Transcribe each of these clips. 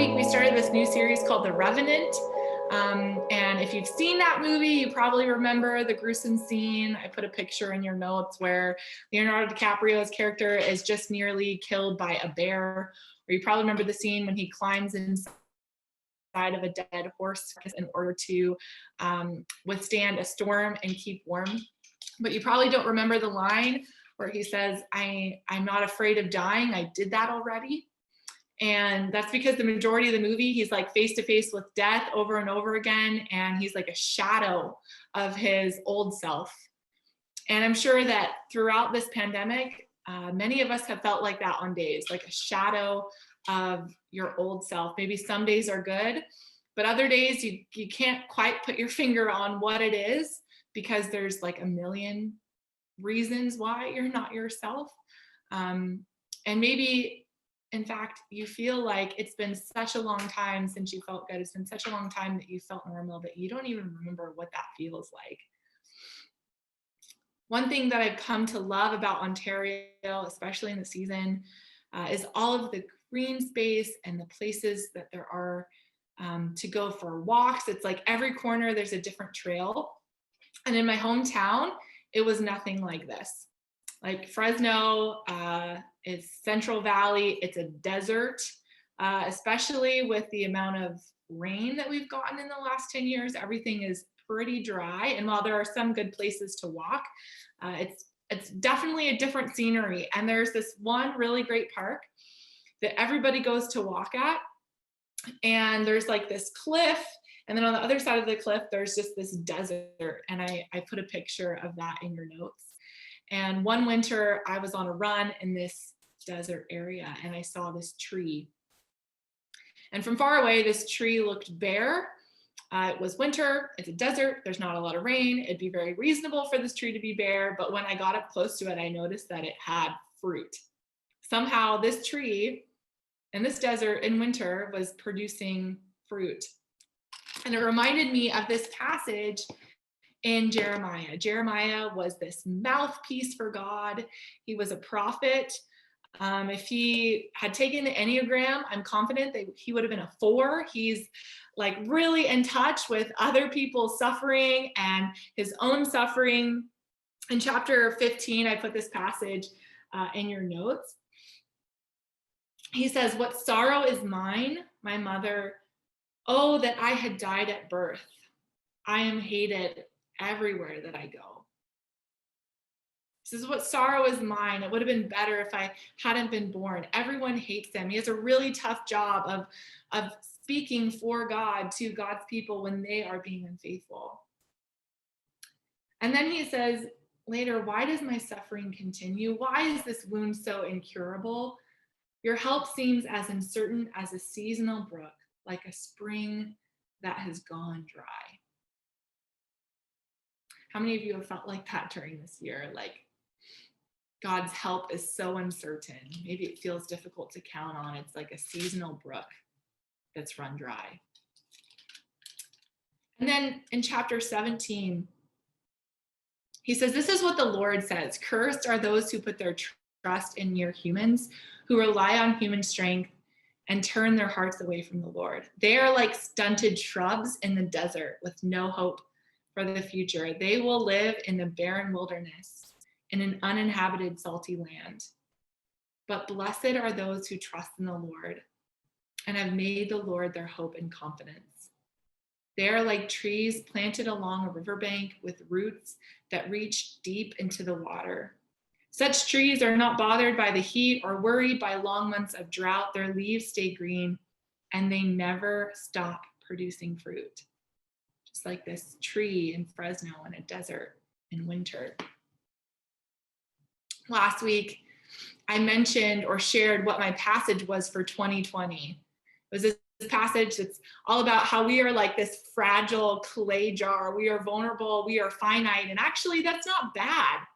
week, we started this new series called The Revenant. And if you've seen that movie, you probably remember the gruesome scene. I put a picture in your notes where Leonardo DiCaprio's character is just nearly killed by a bear. Or you probably remember the scene when he climbs inside of a dead horse in order to withstand a storm and keep warm. But you probably don't remember the line where he says, I'm not afraid of dying. I did that already. And that's because the majority of the movie, he's like face to face with death over and over again. And he's like a shadow of his old self. And I'm sure that throughout this pandemic, many of us have felt like that on days, like a shadow of your old self. Maybe some days are good, but other days you can't quite put your finger on what it is because there's like a million reasons why you're not yourself. And maybe, in fact, you feel like it's been such a long time since you felt good. It's been such a long time that you felt normal that you don't even remember what that feels like. One thing that I've come to love about Ontario, especially in the season, is all of the green space and the places that there are to go for walks. It's like every corner there's a different trail. And in my hometown, it was nothing like this. Like Fresno, it's Central Valley, it's a desert, especially with the amount of rain that we've gotten in the last 10 years, everything is pretty dry. And while there are some good places to walk, it's definitely a different scenery. And there's this one really great park that everybody goes to walk at. And there's like this cliff. And then on the other side of the cliff, there's just this desert. And I put a picture of that in your notes. And one winter I was on a run in this desert area and I saw this tree. And from far away, this tree looked bare. It was winter, it's a desert, there's not a lot of rain. It'd be very reasonable for this tree to be bare. But when I got up close to it, I noticed that it had fruit. Somehow this tree in this desert in winter was producing fruit. And it reminded me of this passage in Jeremiah. Jeremiah was this mouthpiece for God. He was a prophet. If he had taken the Enneagram, I'm confident that he would have been a 4. He's like really in touch with other people's suffering and his own suffering. In chapter 15, I put this passage in your notes. He says, "What sorrow is mine, my mother, oh, that I had died at birth. I am hated everywhere that I go." This is what sorrow is mine. It would have been better if I hadn't been born. Everyone hates him. He has a really tough job of speaking for God to God's people when they are being unfaithful. And then he says later, "Why does my suffering continue? Why is this wound so incurable? Your help seems as uncertain as a seasonal brook, like a spring that has gone dry." How many of you have felt like that during this year? Like God's help is so uncertain. Maybe it feels difficult to count on. It's like a seasonal brook that's run dry. And then in chapter 17, he says, "This is what the Lord says. Cursed are those who put their trust in mere humans, who rely on human strength and turn their hearts away from the Lord. They are like stunted shrubs in the desert with no hope for the future. They will live in the barren wilderness, in an uninhabited salty land. But blessed are those who trust in the Lord and have made the Lord their hope and confidence. They are like trees planted along a riverbank with roots that reach deep into the water. Such trees are not bothered by the heat or worried by long months of drought. Their leaves stay green and they never stop producing fruit." Just like this tree in Fresno in a desert in winter. Last week, I mentioned or shared what my passage was for 2020. It was this passage that's all about how we are like this fragile clay jar. We are vulnerable, we are finite, and actually that's not bad.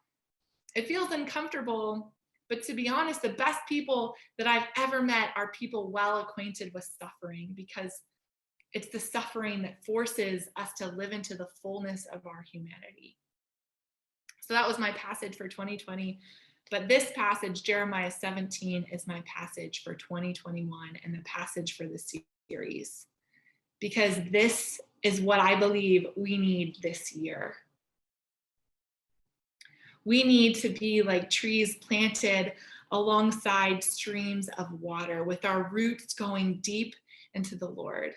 It feels uncomfortable, but to be honest, the best people that I've ever met are people well acquainted with suffering, because it's the suffering that forces us to live into the fullness of our humanity. So that was my passage for 2020. But this passage, Jeremiah 17, is my passage for 2021 and the passage for the series, because this is what I believe we need this year. We need to be like trees planted alongside streams of water, with our roots going deep into the Lord.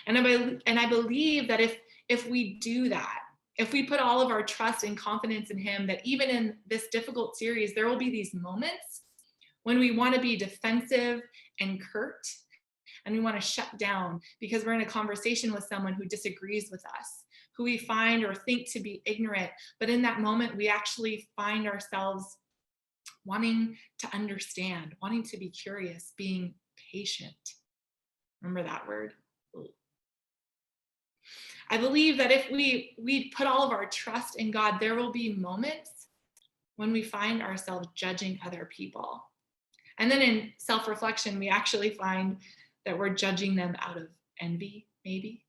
And I believe that if we do that, if we put all of our trust and confidence in him, that even in this difficult series, there will be these moments when we want to be defensive and curt, and we want to shut down because we're in a conversation with someone who disagrees with us, who we find or think to be ignorant. But in that moment, we actually find ourselves wanting to understand, wanting to be curious, being patient. Remember that word? I believe that if we put all of our trust in God, there will be moments when we find ourselves judging other people. And then in self-reflection, we actually find that we're judging them out of envy, maybe.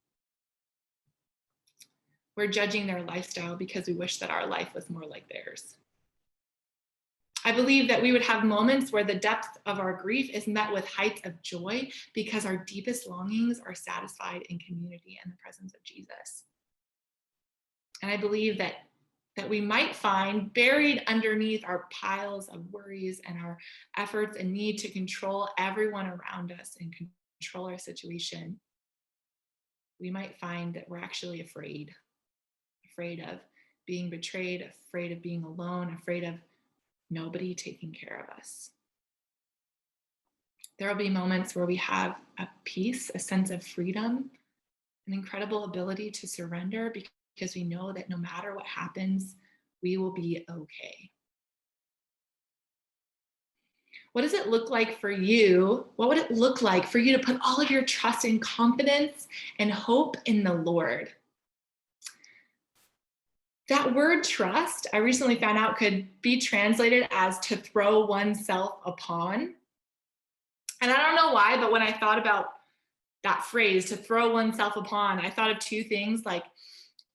We're judging their lifestyle because we wish that our life was more like theirs. I believe that we would have moments where the depth of our grief is met with heights of joy because our deepest longings are satisfied in community and the presence of Jesus. And I believe that we might find buried underneath our piles of worries and our efforts and need to control everyone around us and control our situation, we might find that we're actually afraid of being betrayed, afraid of being alone, afraid of nobody taking care of us. There will be moments where we have a peace, a sense of freedom, an incredible ability to surrender because we know that no matter what happens, we will be okay. What does it look like for you? What would it look like for you to put all of your trust and confidence and hope in the Lord? That word trust, I recently found out, could be translated as to throw oneself upon. And I don't know why, but when I thought about that phrase, to throw oneself upon, I thought of two things, like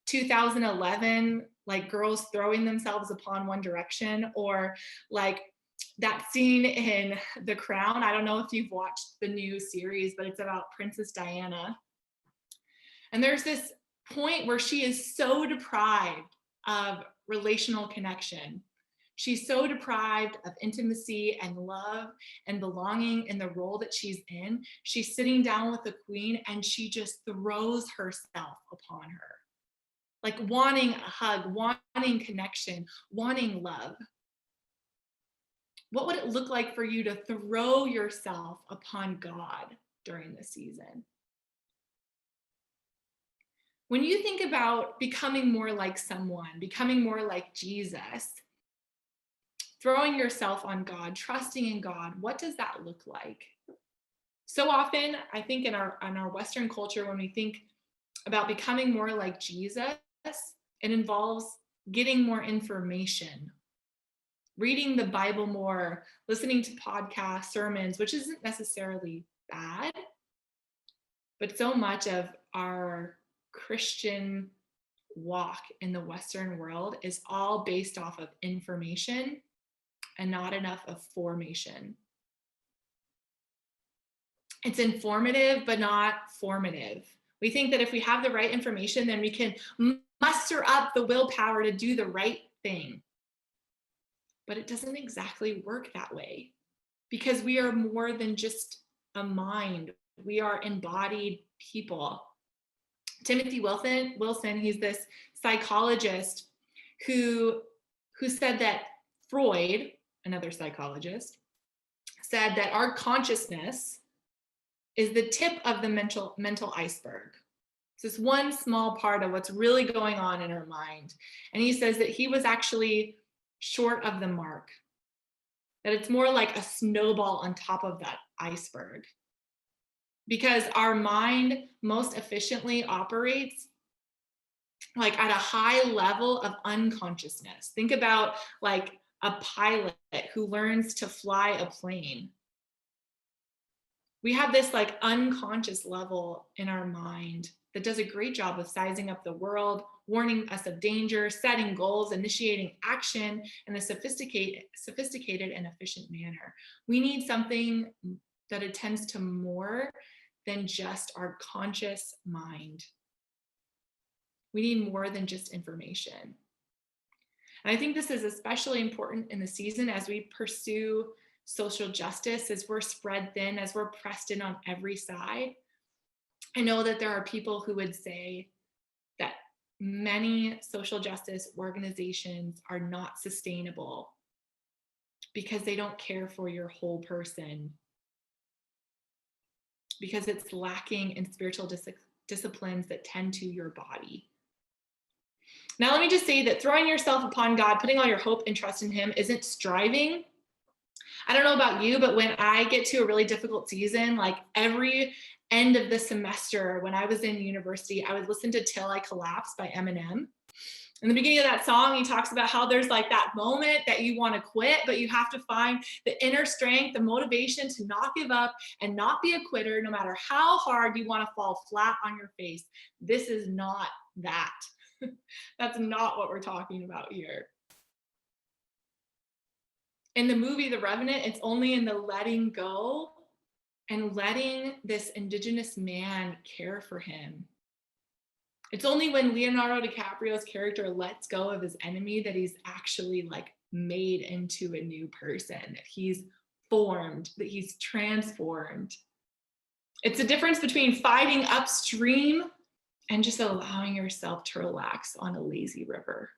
2011, like girls throwing themselves upon One Direction, or like that scene in The Crown. I don't know if you've watched the new series, but it's about Princess Diana. And there's this point where she is so deprived of relational connection. She's so deprived of intimacy and love and belonging in the role that she's in. She's sitting down with the queen and she just throws herself upon her, like wanting a hug, wanting connection, wanting love. What would it look like for you to throw yourself upon God during this season? When you think about becoming more like someone, becoming more like Jesus, throwing yourself on God, trusting in God, what does that look like? So often, I think in our Western culture, when we think about becoming more like Jesus, it involves getting more information, reading the Bible more, listening to podcasts, sermons, which isn't necessarily bad, but so much of our Christian walk in the Western world is all based off of information and not enough of formation. It's informative, but not formative. We think that if we have the right information, then we can muster up the willpower to do the right thing. But it doesn't exactly work that way, because we are more than just a mind. We are embodied people. Timothy Wilson, he's this psychologist who said that Freud, another psychologist, said that our consciousness is the tip of the mental iceberg. It's this one small part of what's really going on in our mind. And he says that he was actually short of the mark, that it's more like a snowball on top of that iceberg. Because our mind most efficiently operates like at a high level of unconsciousness. Think about like a pilot who learns to fly a plane. We have this like unconscious level in our mind that does a great job of sizing up the world, warning us of danger, setting goals, initiating action in a sophisticated and efficient manner. We need something that attends to more than just our conscious mind. We need more than just information. And I think this is especially important in the season as we pursue social justice, as we're spread thin, as we're pressed in on every side. I know that there are people who would say that many social justice organizations are not sustainable because they don't care for your whole person, because it's lacking in spiritual disciplines that tend to your body. Now, let me just say that throwing yourself upon God, putting all your hope and trust in Him, isn't striving. I don't know about you, but when I get to a really difficult season, like every end of the semester when I was in university, I would listen to Till I Collapse by Eminem. In the beginning of that song, he talks about how there's like that moment that you want to quit, but you have to find the inner strength, the motivation to not give up and not be a quitter, no matter how hard you want to fall flat on your face. This is not that. That's not what we're talking about here. In the movie The Revenant, it's only in the letting go and letting this indigenous man care for him. It's only when Leonardo DiCaprio's character lets go of his enemy that he's actually like made into a new person, that he's formed, that he's transformed. It's the difference between fighting upstream and just allowing yourself to relax on a lazy river.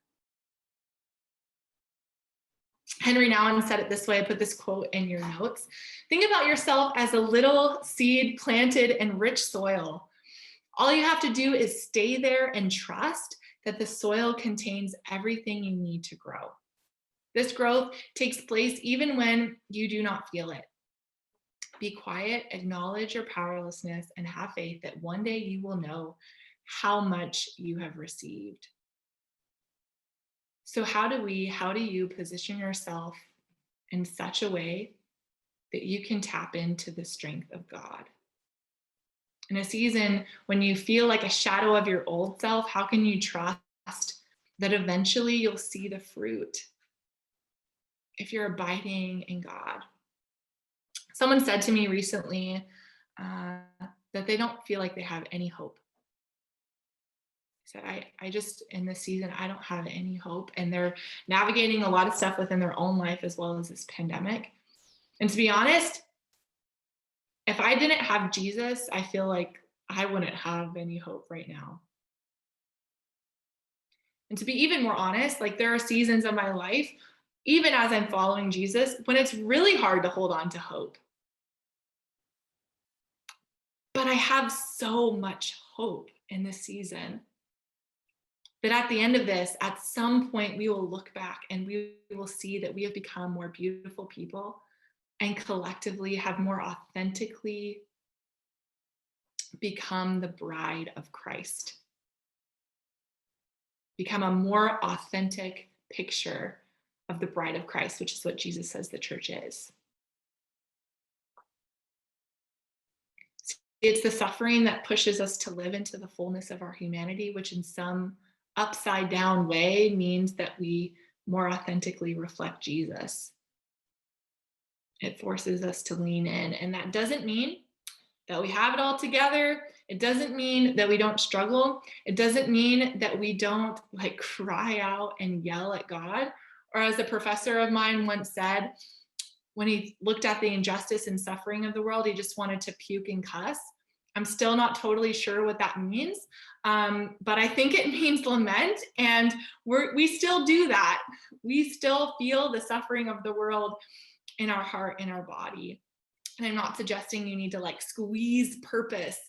Henry Nouwen said it this way. I put this quote in your notes. Think about yourself as a little seed planted in rich soil. All you have to do is stay there and trust that the soil contains everything you need to grow. This growth takes place even when you do not feel it. Be quiet, acknowledge your powerlessness, and have faith that one day you will know how much you have received. So how do you position yourself in such a way that you can tap into the strength of God? In a season when you feel like a shadow of your old self, how can you trust that eventually you'll see the fruit if you're abiding in God? Someone said to me recently that they don't feel like they have any hope. I said, I just, in this season, I don't have any hope. And they're navigating a lot of stuff within their own life as well as this pandemic. And to be honest, if I didn't have Jesus, I feel like I wouldn't have any hope right now. And to be even more honest, like there are seasons of my life, even as I'm following Jesus, when it's really hard to hold on to hope. But I have so much hope in this season that at the end of this, at some point, we will look back and we will see that we have become more beautiful people and collectively have more authentically become the bride of Christ. Become a more authentic picture of the bride of Christ, which is what Jesus says the church is. It's the suffering that pushes us to live into the fullness of our humanity, which in some upside down way means that we more authentically reflect Jesus. It forces us to lean in. And that doesn't mean that we have it all together. It doesn't mean that we don't struggle. It doesn't mean that we don't like cry out and yell at God. Or as a professor of mine once said, when he looked at the injustice and suffering of the world, he just wanted to puke and cuss. I'm still not totally sure what that means, but I think it means lament, and we still do that. We still feel the suffering of the world in our heart, in our body. And I'm not suggesting you need to like squeeze purpose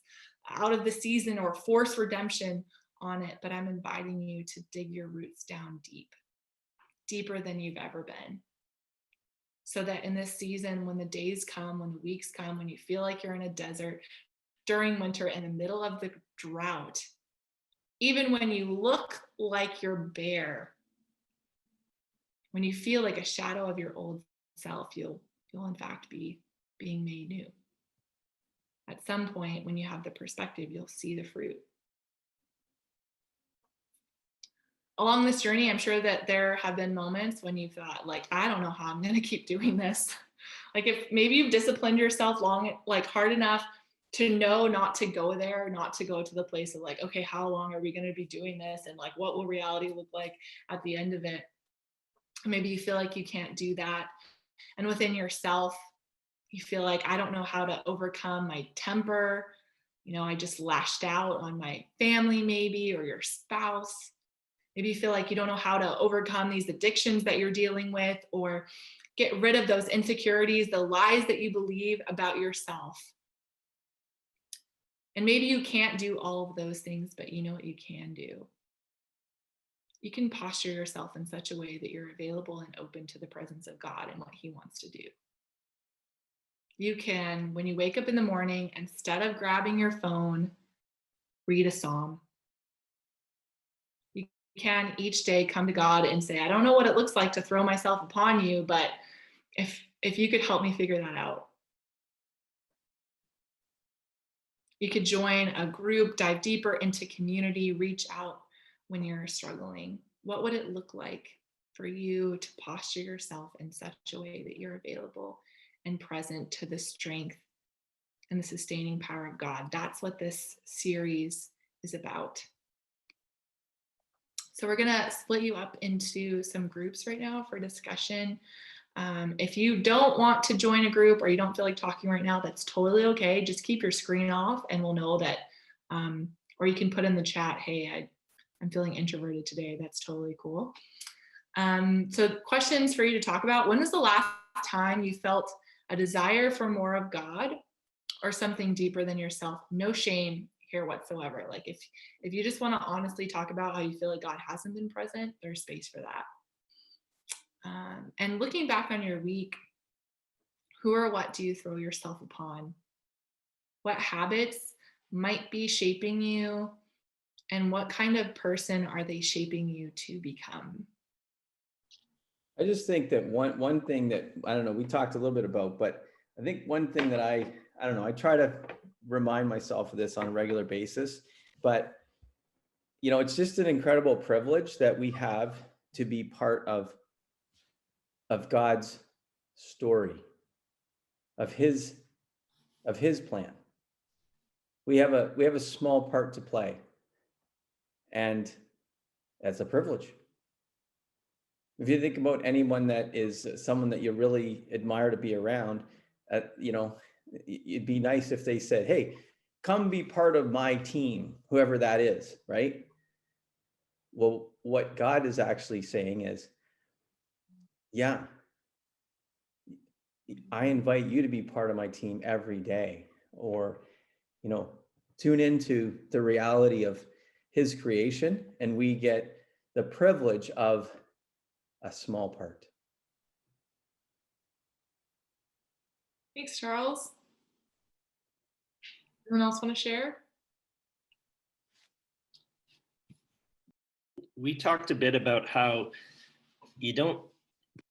out of the season or force redemption on it, but I'm inviting you to dig your roots down deep, deeper than you've ever been. So that in this season, when the days come, when the weeks come, when you feel like you're in a desert, during winter, in the middle of the drought, even when you look like you're bare, when you feel like a shadow of your old self, you'll in fact be being made new. At some point, when you have the perspective, you'll see the fruit. Along this journey, I'm sure that there have been moments when you thought, like, I don't know how I'm going to keep doing this. Like if maybe you've disciplined yourself hard enough to know not to go there, not to go to the place of like, okay, how long are we going to be doing this? And like, what will reality look like at the end of it? Maybe you feel like you can't do that. And within yourself, you feel like, I don't know how to overcome my temper. I just lashed out on my family maybe, or your spouse. Maybe you feel like you don't know how to overcome these addictions that you're dealing with, or get rid of those insecurities, the lies that you believe about yourself. And maybe you can't do all of those things, but you know what you can do? You can posture yourself in such a way that you're available and open to the presence of God and what he wants to do. You can, when you wake up in the morning, instead of grabbing your phone, read a psalm. You can each day come to God and say, I don't know what it looks like to throw myself upon you, but if you could help me figure that out. You could join a group, dive deeper into community, reach out when you're struggling. What would it look like for you to posture yourself in such a way that you're available and present to the strength and the sustaining power of God? That's what this series is about. So we're going to split you up into some groups right now for discussion. If you don't want to join a group or you don't feel like talking right now, that's totally okay. Just keep your screen off and we'll know that, or you can put in the chat, hey, I'm feeling introverted today. That's totally cool. So questions for you to talk about. When was the last time you felt a desire for more of God or something deeper than yourself? No shame here whatsoever. Like if you just want to honestly talk about how you feel like God hasn't been present, there's space for that. And looking back on your week, who or what do you throw yourself upon? What habits might be shaping you? And what kind of person are they shaping you to become? I just think that one thing that, I don't know, we talked a little bit about, but I think one thing that I don't know, I try to remind myself of this on a regular basis, but it's just an incredible privilege that we have to be part of God's story, of his plan. We have a small part to play, and that's a privilege. If you think about anyone that is someone that you really admire to be around, it'd be nice if they said, hey, come be part of my team, whoever that is, right? Well, what God is actually saying is, yeah, I invite you to be part of my team every day, or, tune into the reality of his creation, and we get the privilege of a small part. Thanks, Charles. Anyone else want to share? We talked a bit about how you don't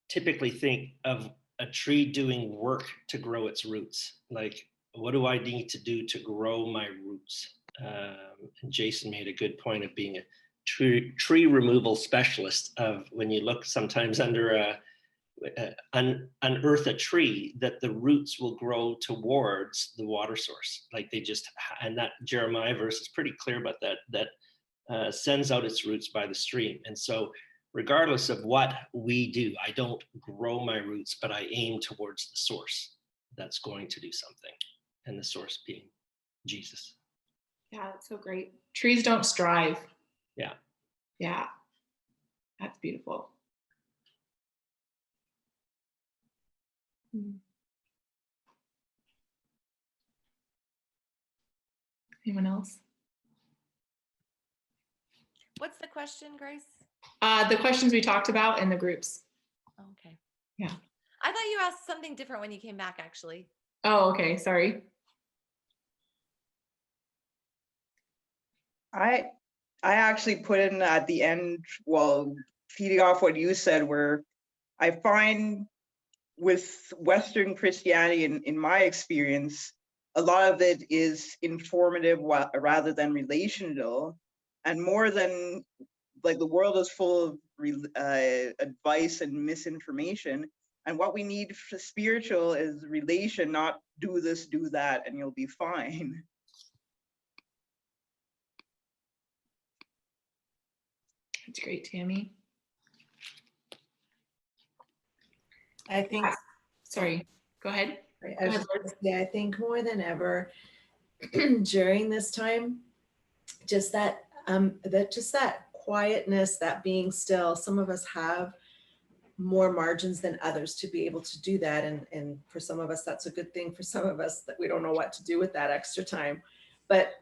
typically think of a tree doing work to grow its roots. Like, what do I need to do to grow my roots? And Jason made a good point of being a tree removal specialist. Of when you look sometimes under unearth a tree, that the roots will grow towards the water source. Like and that Jeremiah verse is pretty clear about that sends out its roots by the stream. And so regardless of what we do, I don't grow my roots, but I aim towards the source that's going to do something, and the source being Jesus. Yeah, that's so great. Trees don't strive. Yeah. Yeah, that's beautiful. Anyone else? What's the question, Grace? The questions we talked about in the groups. Okay. Yeah. I thought you asked something different when you came back, actually. Oh, okay. Sorry. I actually put in at the end, well, feeding off what you said, where I find with Western Christianity, in my experience, a lot of it is informative rather than relational, and more than, like, the world is full of advice and misinformation. And what we need for spiritual is relation, not do this, do that, and you'll be fine. That's great, Tammy. I think, Sorry, go ahead. I was just gonna say, I think more than ever during this time, just that quietness, that being still. Some of us have more margins than others to be able to do that, and for some of us that's a good thing. For some of us, that we don't know what to do with that extra time. But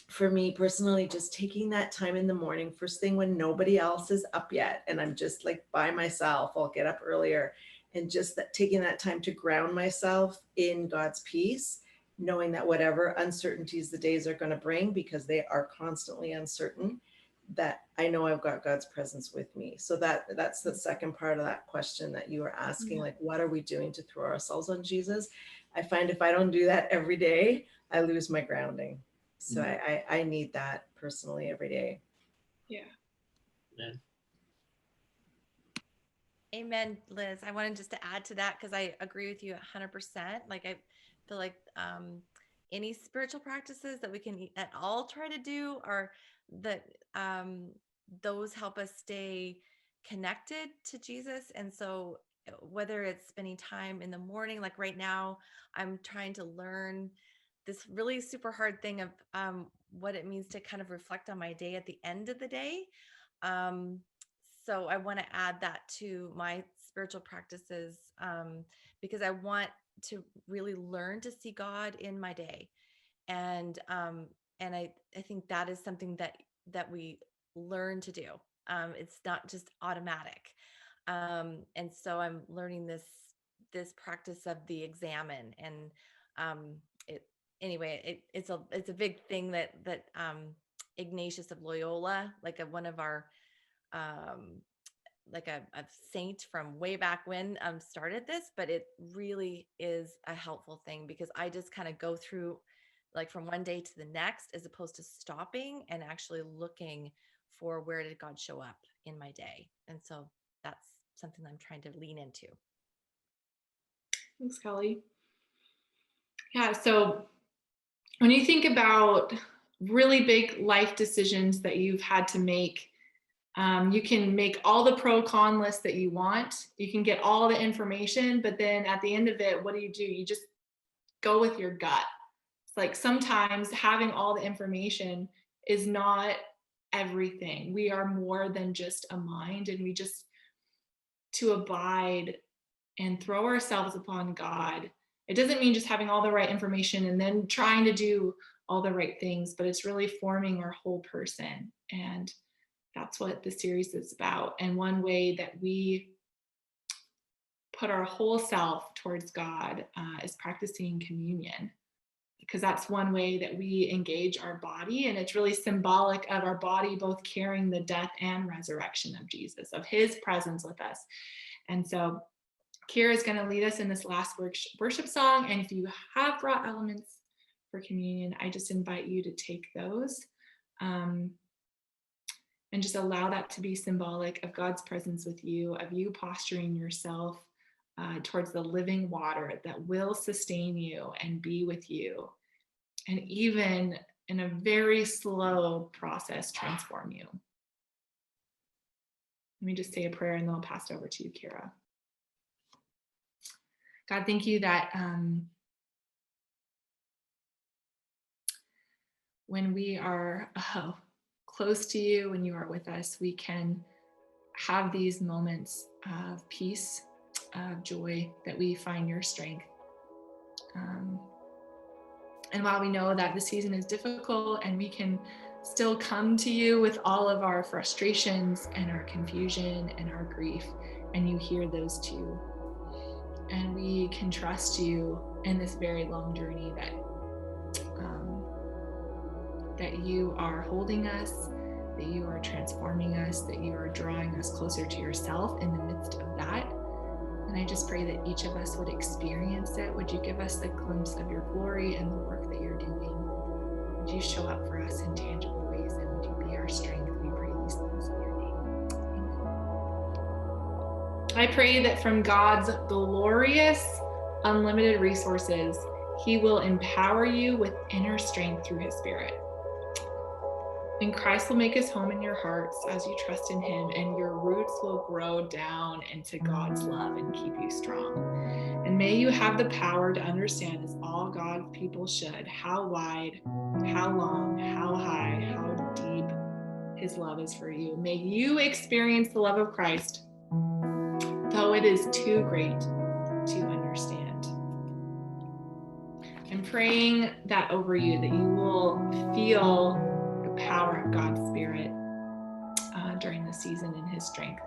for me personally, just taking that time in the morning, first thing when nobody else is up yet, and I'm just like by myself, I'll get up earlier, and just that taking that time to ground myself in God's peace, knowing that whatever uncertainties the days are going to bring, because they are constantly uncertain, that I know I've got God's presence with me. So that's the second part of that question that you were asking, like, what are we doing to throw ourselves on Jesus? I find if I don't do that every day, I lose my grounding. So I need that personally every day. Yeah. Amen, Liz. I wanted just to add to that because I agree with you 100%. Like I feel like any spiritual practices that we can at all try to do are that those help us stay connected to Jesus. And so whether it's spending time in the morning, like right now, I'm trying to learn this really super hard thing of what it means to kind of reflect on my day at the end of the day. So I want to add that to my spiritual practices because I want to really learn to see God in my day. And I think that is something that we learn to do. It's not just automatic. And so I'm learning this practice of the examine, and it's a big thing that Ignatius of Loyola, like one of our like a saint from way back when started this, but it really is a helpful thing because I just kind of go through like from one day to the next, as opposed to stopping and actually looking for where did God show up in my day. And so that's something I'm trying to lean into. Thanks, Kelly. Yeah, so when you think about really big life decisions that you've had to make, you can make all the pro-con lists that you want. You can get all the information, but then at the end of it, what do? You just go with your gut. It's like sometimes having all the information is not everything. We are more than just a mind, and we just to abide and throw ourselves upon God. It doesn't mean just having all the right information and then trying to do all the right things, but it's really forming our whole person. And that's what the series is about. And one way that we put our whole self towards God is practicing communion, because that's one way that we engage our body. And it's really symbolic of our body both carrying the death and resurrection of Jesus, of his presence with us. And so Kira is going to lead us in this last worship song. And if you have brought elements for communion, I just invite you to take those and just allow that to be symbolic of God's presence with you, of you posturing yourself towards the living water that will sustain you and be with you. And even in a very slow process, transform you. Let me just say a prayer and then I'll pass it over to you, Kira. God, thank you that when we are close to you, when you are with us, we can have these moments of peace, of joy, that we find your strength. And while we know that the season is difficult and we can still come to you with all of our frustrations and our confusion and our grief, and you hear those too. And we can trust you in this very long journey that you are holding us, that you are transforming us, that you are drawing us closer to yourself in the midst of that. And I just pray that each of us would experience it. Would you give us a glimpse of your glory and the work that you're doing? Would you show up for us in tangible ways, and would you be our strength? We pray these things in your name. Amen. I pray that from God's glorious, unlimited resources, He will empower you with inner strength through His Spirit. And Christ will make His home in your hearts as you trust in Him, and your roots will grow down into God's love and keep you strong. And may you have the power to understand, as all God's people should, how wide, how long, how high, how deep His love is for you. May you experience the love of Christ, though it is too great to understand. I'm praying that over you, that you will feel the power of God's Spirit during this season in His strength.